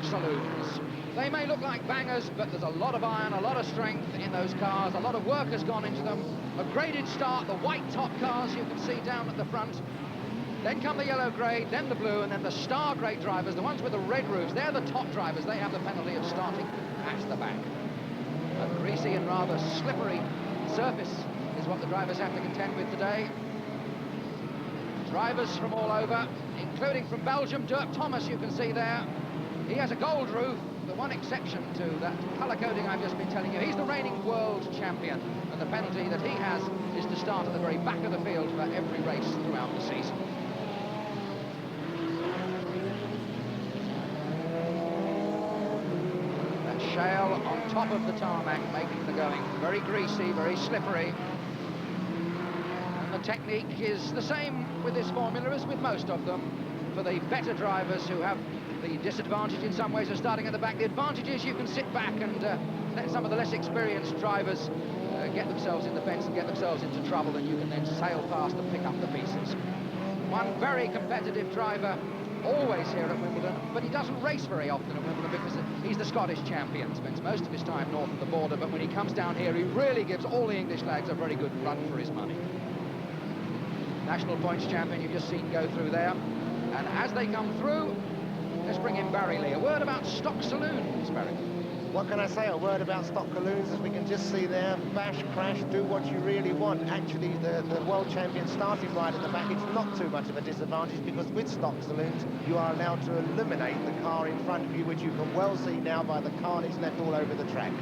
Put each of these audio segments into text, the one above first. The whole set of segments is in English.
Saloons. They may look like bangers, but there's a lot of iron, a lot of strength in those cars. A lot of work has gone into them. A graded start, the white top cars you can see down at the front. Then come the yellow grade, then the blue, and then the star grade drivers, the ones with the red roofs. They're the top drivers. They have the penalty of starting at the back. A greasy and rather slippery surface is what the drivers have to contend with today. Drivers from all over, including from Belgium. Dirk Thomas, you can see there. He has a gold roof. The one exception to that colour coding I've just been telling you. He's the reigning world champion, and the penalty that he has is to start at the very back of the field for every race throughout the season. That shale on top of the tarmac making the going very greasy, very slippery. And the technique is the same with this formula as with most of them. For the better drivers who have the disadvantage in some ways of starting at the back, the advantage is you can sit back and let some of the less experienced drivers get themselves in the fence and get themselves into trouble, and you can then sail past and pick up the pieces. One very competitive driver always here at Wimbledon, but he doesn't race very often at Wimbledon because he's the Scottish champion, spends most of his time north of the border, but when he comes down here he really gives all the English lads a very good run for his money. National points champion you've just seen go through there, and as they come through, let's bring in Barry Lee. A word about stock saloons, Barry. What can I say? A word about stock saloons, as we can just see there. Bash, crash, do what you really want. Actually, the world champion starting right at the back. It's not too much of a disadvantage because with stock saloons, you are allowed to eliminate the car in front of you, which you can well see now by the carnage left all over the track.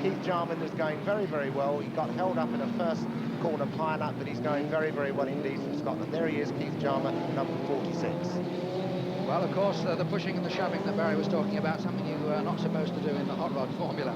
Keith Jarman is going very, very well. He got held up in the first corner pile-up, but he's going very, very well indeed from Scotland. There he is, Keith Jarman, number 46. Well, of course, the pushing and the shoving that Barry was talking about, something you are not supposed to do in the hot rod formula.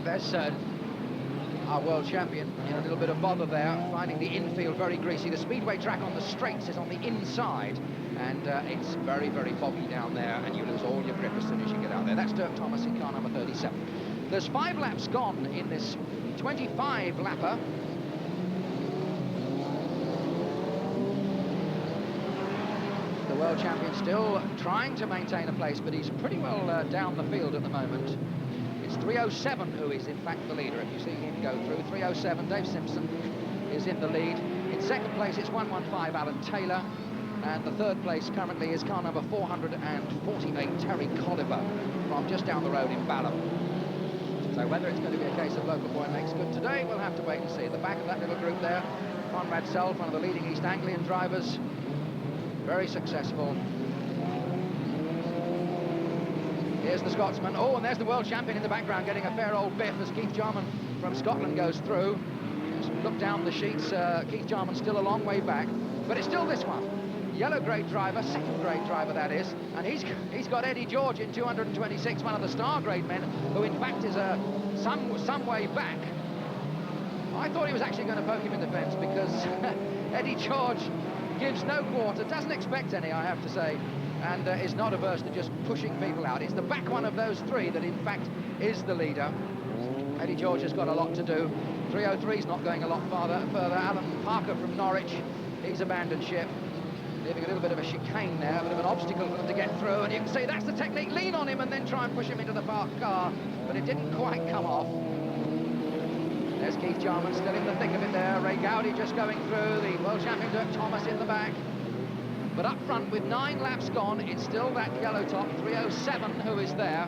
There's our world champion in a little bit of bother there, finding the infield very greasy. The speedway track on the straights is on the inside, and it's very, very boggy down there, and you lose all your grip as soon as you get out there. That's Dirk Thomas in car number 37. There's 5 laps gone in this 25-lapper. The world champion still trying to maintain a place, but he's pretty well down the field at the moment. It's 3:07 who is in fact the leader. If you see him go through, 3:07, Dave Simpson is in the lead. In second place, it's 115 Alan Taylor, and the third place currently is car number 448, Terry Colliver, from just down the road in Balham. So whether it's going to be a case of local boy makes good today, we'll have to wait and see. At the back of that little group there, Conrad Self, one of the leading East Anglian drivers, very successful. Here's the Scotsman. Oh, and there's the world champion in the background getting a fair old biff as Keith Jarman from Scotland goes through. Just look down the sheets. Keith Jarman still a long way back, but it's still this one. Yellow grade driver, second grade driver that is, and he's got Eddie George in 226, one of the star grade men, who in fact is some way back. I thought he was actually going to poke him in the fence because Eddie George gives no quarter, doesn't expect any, I have to say, and is not averse to just pushing people out. It's the back one of those three that in fact is the leader. Eddie George has got a lot to do. 303's not going a lot further. Alan Parker from Norwich, he's abandoned ship, leaving a little bit of a chicane there, a bit of an obstacle for them to get through, and you can see that's the technique. Lean on him and then try and push him into the parked car, but it didn't quite come off. There's Keith Jarman still in the thick of it there. Ray Gowdy just going through. The world champion Dirk Thomas in the back. But up front with 9 laps gone, it's still that yellow top, 3:07, who is there.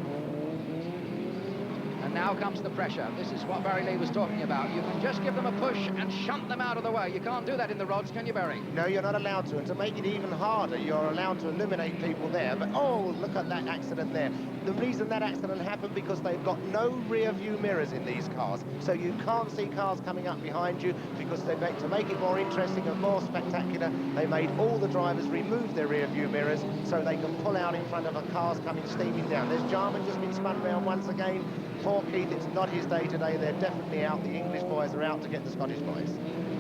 And now comes the pressure. This is what Barry Lee was talking about. You can just give them a push and shunt them out of the way. You can't do that in the rods, can you, Barry? No, you're not allowed to. And to make it even harder, you're allowed to eliminate people there. But, oh, look at that accident there. The reason that accident happened because they've got no rear view mirrors in these cars. So you can't see cars coming up behind you because to make it more interesting and more spectacular, they made all the drivers remove their rear view mirrors so they can pull out in front of a cars coming steaming down. There's Jarman just been spun round once again. Poor Keith, it's not his day today. They're definitely out. The English boys are out to get the Scottish boys.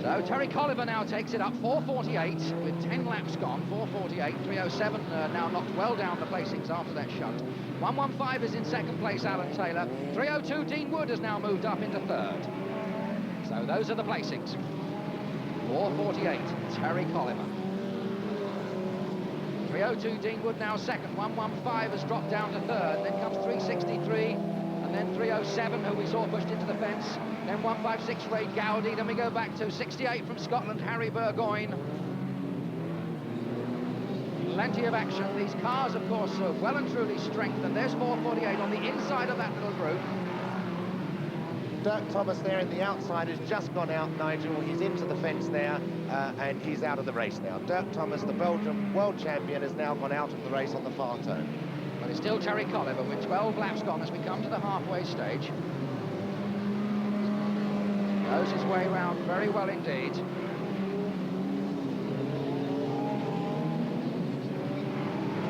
So Terry Colliver now takes it up, 4:48 with 10 laps gone. 4:48, 3:07 now knocked well down the placings after that shunt. 115 is in second place, Alan Taylor. 3:02, Dean Wood has now moved up into third. So those are the placings. 4:48, Terry Colliver. 302 Dean Wood now second. 115 has dropped down to third. Then comes 363, and then 307, who we saw pushed into the fence. Then 156 Ray Gowdy. Then we go back to 68 from Scotland, Harry Burgoyne. Plenty of action. These cars, of course, are well and truly strengthened. There's 448 on the inside of that little group. Dirk Thomas there in the outside has just gone out, Nigel. He's into the fence there, and he's out of the race now. Dirk Thomas, the Belgian world champion, has now gone out of the race on the far turn. But it's still Terry Colliver with 12 laps gone as we come to the halfway stage. Knows his way round very well indeed.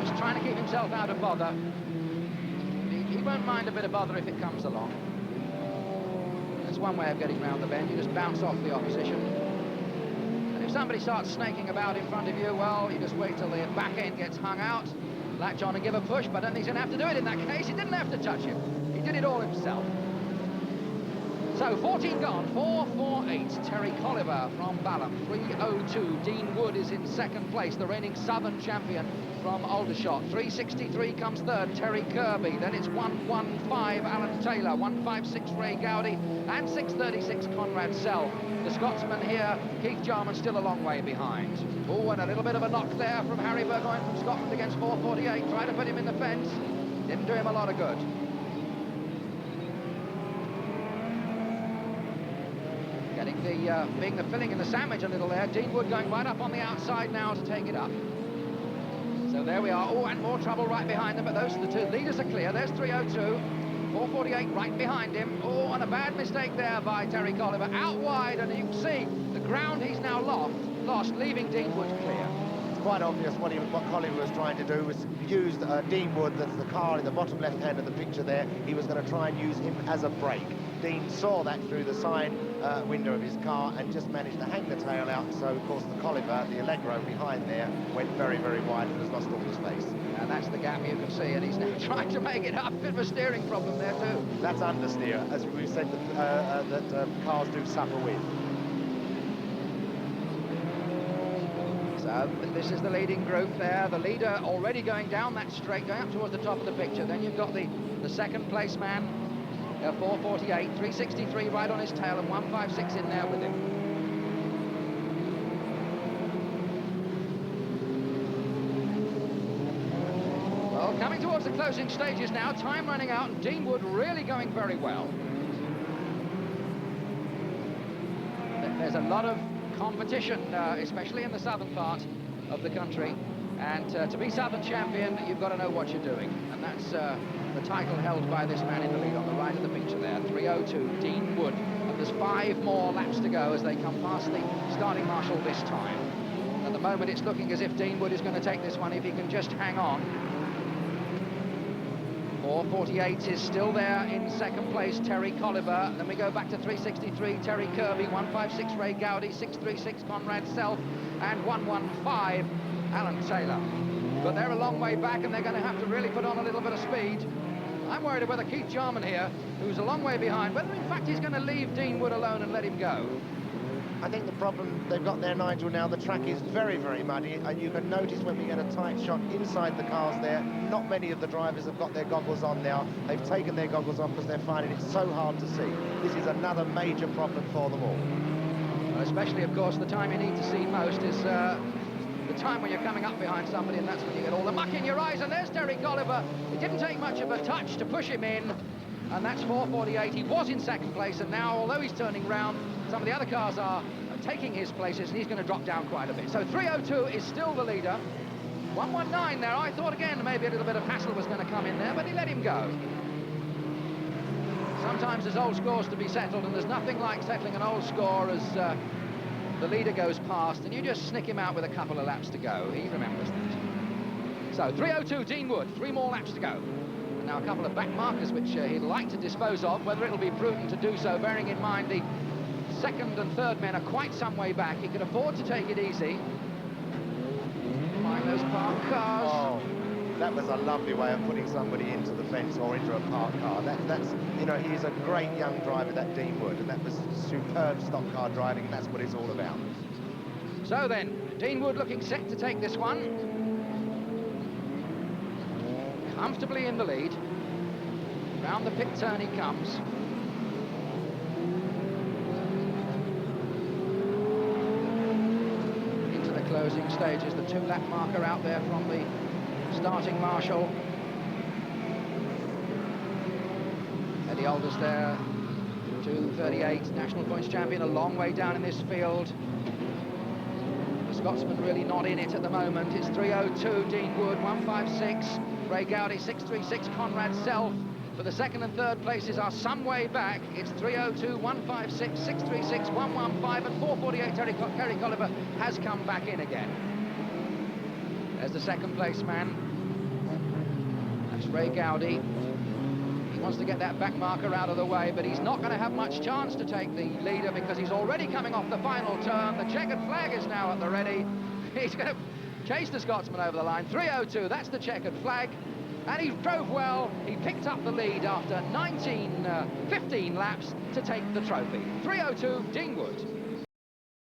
Just trying to keep himself out of bother. He won't mind a bit of bother if it comes along. That's one way of getting round the bend. You just bounce off the opposition. And if somebody starts snaking about in front of you, well, you just wait till the back end gets hung out, latch on and give a push, but then he's going to have to do it in that case. He didn't have to touch him. He did it all himself. So 14 gone, 448, Terry Colliver from Balham, 302, Dean Wood is in second place, the reigning Southern champion from Aldershot. 363 comes third, Terry Kirby, then it's 115, Alan Taylor, 156, Ray Gowdy, and 636, Conrad Sell. The Scotsman here, Keith Jarman, still a long way behind. Oh, and a little bit of a knock there from Harry Burgoyne from Scotland against 448, tried to put him in the fence, didn't do him a lot of good. Being the filling in the sandwich a little there. Dean Wood going right up on the outside now to take it up. So there we are. Oh, and more trouble right behind them, but those are the two. Leaders are clear. There's 302. 448 right behind him. Oh, and a bad mistake there by Terry Colliver. Out wide, and you can see the ground he's now lost, leaving Dean Wood clear. It's quite obvious what Colliver was trying to do was use Dean Wood, that's the car in the bottom left hand of the picture there. He was going to try and use him as a brake. Dean saw that through the side window of his car and just managed to hang the tail out. So, of course, the Colliver, the Allegro behind there, went very, very wide and has lost all his space. And that's the gap you can see, and he's now trying to make it up. Bit of a steering problem there, too. That's understeer, as we said that cars do suffer with. So this is the leading group there. The leader already going down that straight, going up towards the top of the picture. Then you've got the second place man, 448, 363 right on his tail, and 156 in there with him. Well, coming towards the closing stages now, time running out, and Dean Wood really going very well. There's a lot of competition, especially in the southern part of the country, and to be Southern champion, you've got to know what you're doing, and that's the title held by this man in the lead on the right of the picture there, 302, Dean Wood, and there's 5 more laps to go as they come past the starting marshal this time. At the moment, it's looking as if Dean Wood is going to take this one if he can just hang on. 448 is still there in second place, Terry Colliver. Then we go back to 363, Terry Kirby, 156, Ray Gowdy, 636, Conrad Self, and 115, Alan Taylor. But they're a long way back, and they're going to have to really put on a little bit of speed. I'm worried about whether Keith Jarman here, who's a long way behind, whether in fact he's going to leave Dean Wood alone and let him go. I think the problem they've got there, Nigel, now, the track is very, very muddy, and you can notice when we get a tight shot inside the cars there, not many of the drivers have got their goggles on now. They've taken their goggles off because they're finding it so hard to see. This is another major problem for them all. Well, especially, of course, the time you need to see most is the time when you're coming up behind somebody, and that's when you get all the muck in your eyes. And there's Terry Colliver. It didn't take much of a touch to push him in, and that's 448. He was in second place, and now, although he's turning round, some of the other cars are taking his places, and he's going to drop down quite a bit. So 302 is still the leader. 119 there. I thought again maybe a little bit of hassle was going to come in there, but he let him go. Sometimes there's old scores to be settled, and there's nothing like settling an old score as the leader goes past, and you just snick him out with a couple of laps to go. He remembers that. So 302, Dean Wood, 3 more laps to go. And now a couple of back markers which he'd like to dispose of, whether it'll be prudent to do so, bearing in mind the second and third men are quite some way back. He can afford to take it easy. Mind those parked cars. Oh, that was a lovely way of putting somebody into the fence or into a parked car. That's, you know, he's a great young driver, that Dean Wood, and that was superb stock car driving, and that's what it's all about. So then, Dean Wood looking set to take this one. comfortably in the lead. Round the pit turn he comes. Into the closing stages, the 2-lap marker out there from the starting marshal. Eddie Alders there, 2:38, national points champion, a long way down in this field. The Scotsman really not in it at the moment. It's 3:02, Dean Wood, 1:56, Ray Gowdy, 6:36, Conrad Self. But the second and third places are some way back. It's 3:02, 1:56, 6:36, 1:15, and 4:48. Kerry Colliver has come back in again. There's the second place man. That's Ray Gowdy. He wants to get that back marker out of the way, but he's not going to have much chance to take the leader because he's already coming off the final turn. The checkered flag is now at the ready. He's going to chase the Scotsman over the line. 3:02, that's the checkered flag. And he drove well. He picked up the lead after 15 laps to take the trophy. 3:02, Dean Wood.